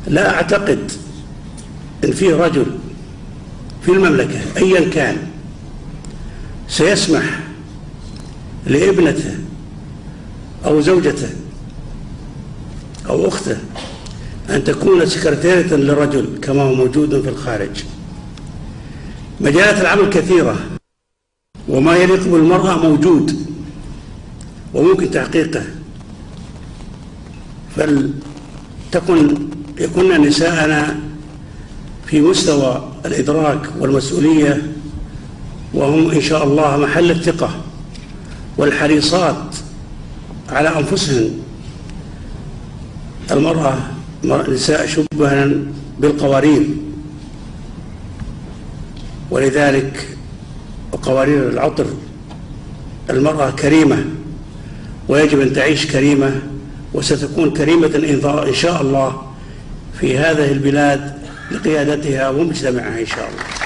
لا أعتقد أن في رجل في المملكة أيا كان سيسمح لابنته أو زوجته أو أخته أن تكون سكرتيرة لرجل كما هو موجود في الخارج. مجالات العمل كثيرة، وما يليق بالمرأة موجود وممكن تحقيقه، يكون نساءنا في مستوى الإدراك والمسؤولية، وهم إن شاء الله محل الثقة والحريصات على أنفسهن. المرأة نساء شبها بالقوارير، ولذلك قوارير العطر. المرأة كريمة ويجب أن تعيش كريمة، وستكون كريمة إن شاء الله في هذه البلاد لقيادتها ومجتمعها إن شاء الله.